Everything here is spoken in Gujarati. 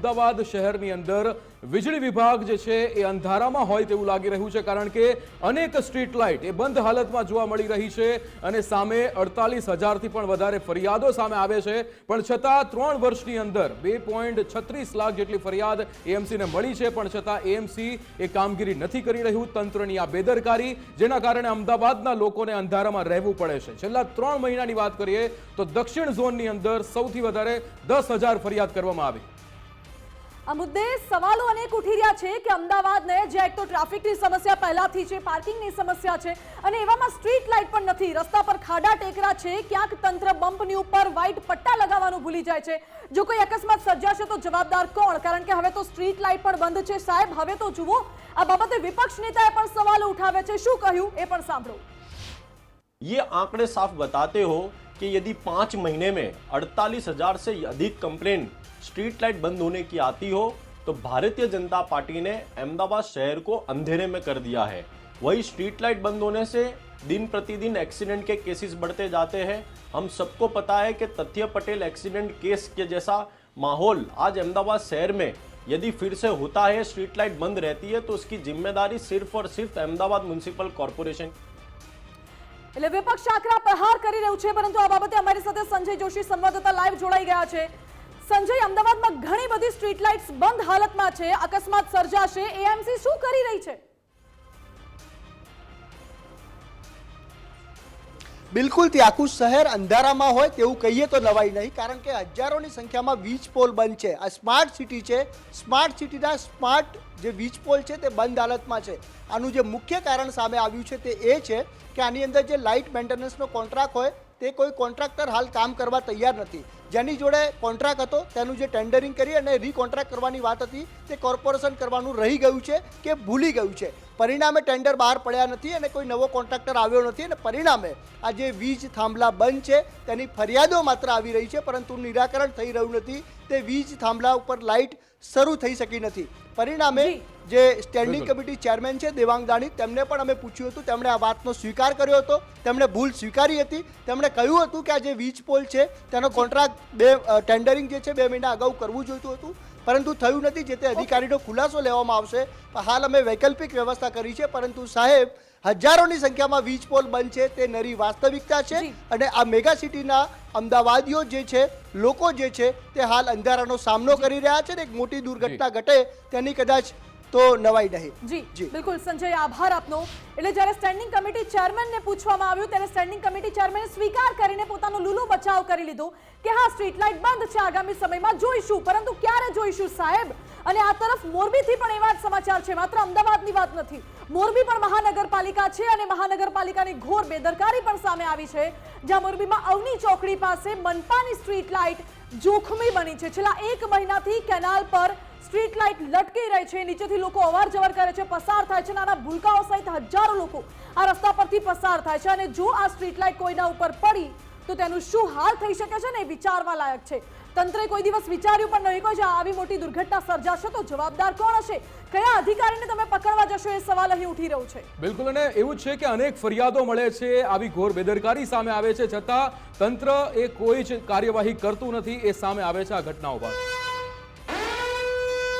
અમદાવાદ શહેરની અંદર વીજળી વિભાગ જે છે એ અંધારામાં હોય તેવું લાગી રહ્યું છે, કારણ કે અનેક સ્ટ્રીટ લાઇટ એ બંધ હાલતમાં જોવા મળી રહી છે અને સામે 48,000થી પણ વધારે ફરિયાદો સામે આવે છે, પણ છતાં 3 વર્ષની અંદર 2.36 લાખ જેટલી ફરિયાદ એએમસીને મળી છે, પણ છતાં એએમસી એ કામગીરી નથી કરી રહ્યું. તંત્રની આ બેદરકારી જેના કારણે અમદાવાદના લોકોને અંધારામાં રહેવું પડે છે. છેલ્લા 3 મહિનાની વાત કરીએ તો દક્ષિણ ઝોનની અંદર સૌથી વધારે 10,000 ફરિયાદ કરવામાં આવી. આ મુદ્દે સવાલો અનેક ઉઠી રહ્યા છે કે અમદાવાદને જે એક તો ટ્રાફિકની સમસ્યા પહેલાથી છે, પાર્કિંગની સમસ્યા છે અને એવામાં સ્ટ્રીટ લાઇટ પણ નથી, રસ્તા પર ખાડા ટેકરા છે, ક્યાંક તંત્ર બમ્પની ઉપર વ્હાઇટ પટ્ટા લગાવવાનું ભૂલી જાય છે. જો કોઈ અકસ્માત સર્જાશે તો જવાબદાર કોણ? કારણ કે હવે તો સ્ટ્રીટ લાઇટ પણ બંધ છે. સાહેબ, હવે તો જુઓ, આ બાબતે વિપક્ષ નેતાએ પણ સવાલો ઉઠાવ્યા છે. શું કહ્યું એ પણ સાંભળો. ये आंकड़े साफ बताते हो कि यदि 5 महीने में 48,000 से अधिक कंप्लेन स्ट्रीट लाइट बंद होने की आती हो तो भारतीय जनता पार्टी ने अहमदाबाद शहर को अंधेरे में कर दिया है. वही स्ट्रीट लाइट बंद होने से दिन प्रतिदिन एक्सीडेंट के केसेस बढ़ते जाते हैं. हम सबको पता है कि तथ्य पटेल एक्सीडेंट केस के जैसा माहौल आज अहमदाबाद शहर में यदि फिर से होता है, स्ट्रीट लाइट बंद रहती है, तो उसकी जिम्मेदारी सिर्फ और सिर्फ अहमदाबाद म्युनिसिपल कॉर्पोरेशन. એટલે વિપક્ષ આકરા પ્રહાર કરી રહ્યું છે, પરંતુ આ બાબતે અમારી સાથે સંજય જોશી સંવાદદાતા લાઈવ જોડાઈ ગયા છે. સંજય, અમદાવાદમાં ઘણી બધી સ્ટ્રીટ લાઇટ્સ બંધ હાલતમાં છે, અકસ્માત સર્જાશે, એએમસી શું કરી રહી છે? બિલકુલ, તે આખું શહેર અંધારામાં હોય તેવું કહીએ તો નવાઈ નહીં, કારણ કે હજારોની સંખ્યામાં વીજ પોલ બંધ છે. આ સ્માર્ટ સિટી છે, સ્માર્ટ સિટીના સ્માર્ટ જે વીજ પોલ છે તે બંધ હાલતમાં છે. આનું જે મુખ્ય કારણ સામે આવ્યું છે તે એ છે કે આની અંદર જે લાઇટ મેન્ટેનન્સનો કોન્ટ્રાક્ટ હોય તે કોઈ કોન્ટ્રાક્ટર હાલ કામ કરવા તૈયાર નથી. જેની જોડે કોન્ટ્રાક્ટ હતો તેનું જે ટેન્ડરિંગ કરી અને રીકોન્ટ્રાક્ટ કરવાની વાત હતી તે કોર્પોરેશન કરવાનું રહી ગયું છે કે ભૂલી ગયું છે. પરિણામે ટેન્ડર બહાર પડ્યા નથી અને કોઈ નવો કોન્ટ્રાક્ટર આવ્યો નથી અને પરિણામે આ જે વીજ થાંભલા બંધ છે તેની ફરિયાદો માત્ર આવી રહી છે, પરંતુ નિરાકરણ થઈ રહ્યું નથી. તે વીજ થાંભલા ઉપર લાઇટ શરૂ થઈ શકી નથી. પરિણામે જે સ્ટેન્ડિંગ કમિટી ચેરમેન છે દેવાંગ દાણી, તેમને પણ અમે પૂછ્યું હતું, તેમણે આ વાતનો સ્વીકાર કર્યો હતો, તેમણે ભૂલ સ્વીકારી હતી. તેમણે કહ્યું હતું કે આ જે વીજ પોલ છે તેનો કોન્ટ્રાક્ટ ટેન્ડરિંગ જે છે 2 મહિના અગાઉ કરવું જોઈતું હતું, પરંતુ થયું નથી. જે તે અધિકારીનો ખુલાસો લેવામાં આવશે. હાલ અમે વૈકલ્પિક વ્યવસ્થા કરી છે, પરંતુ સાહેબ, હજારોની સંખ્યામાં વીજ પોલ બંધ છે તે નરી વાસ્તવિકતા છે અને આ મેગા સિટીના અમદાવાદીઓ જે છે, લોકો જે છે તે હાલ અંધારાનો સામનો કરી રહ્યા છે ને એક મોટી દુર્ઘટના ઘટે તેની કદાચ તો નવાઈ નહીં. જી બિલકુલ સંજય, આભાર આપનો. એટલે જ્યારે સ્ટેન્ડિંગ કમિટી ચેરમેનને પૂછવામાં આવ્યું ત્યારે સ્ટેન્ડિંગ કમિટી ચેરમેને સ્વીકાર કરીને પોતાનો લૂલો બચાવ કરી લીધો કે હા, સ્ટ્રીટ લાઇટ બંધ છે, આગામી સમયમાં જોઈશું, પરંતુ ક્યારે જોઈશું સાહેબ? અને આ તરફ મોરબીથી પણ એવા જ સમાચાર છે, માત્ર અમદાવાદની વાત નથી. મોરબી પણ મહાનગરપાલિકા છે અને મહાનગરપાલિકાની ઘોર બેદરકારી પણ સામે આવી છે, જ્યાં મોરબીમાં અવની ચોકડી પાસે મનપાની સ્ટ્રીટ લાઇટ જોખમી બની છે. છેલ્લા 1 મહિનાથી કેનાલ પર સ્ટ્રીટ લાઇટ લટકી રહી છે, નીચેથી લોકો અવર જવર કરે છે, પસાર થાય છે. નાના ભૂલકાઓ સહિત હજારો લોકો આ રસ્તા પરથી પસાર થાય છે અને જો આ સ્ટ્રીટ લાઇટ કોઈના ઉપર પડી તો તેનું શું હાલ થઈ શકે છે ને એ વિચારવા લાયક છે. તંત્રે કોઈ દિવસ વિચાર્યું પણ નહીં કે આવી મોટી દુર્ઘટના સર્જાશે તો જવાબદાર કોણ હશે? કયા અધિકારીને તમે પકડવા જશો? એ સવાલ અહીં ઉઠી રહ્યો છે. બિલકુલ, અને એવું છે કે અનેક ફરિયાદો મળે છે, આવી ઘોર બેદરકારી સામે આવે છે, છતાં તંત્ર એ કોઈ જ કાર્યવાહી કરતું નથી. એ સામે આવે છે આ ઘટનાઓ બાદ.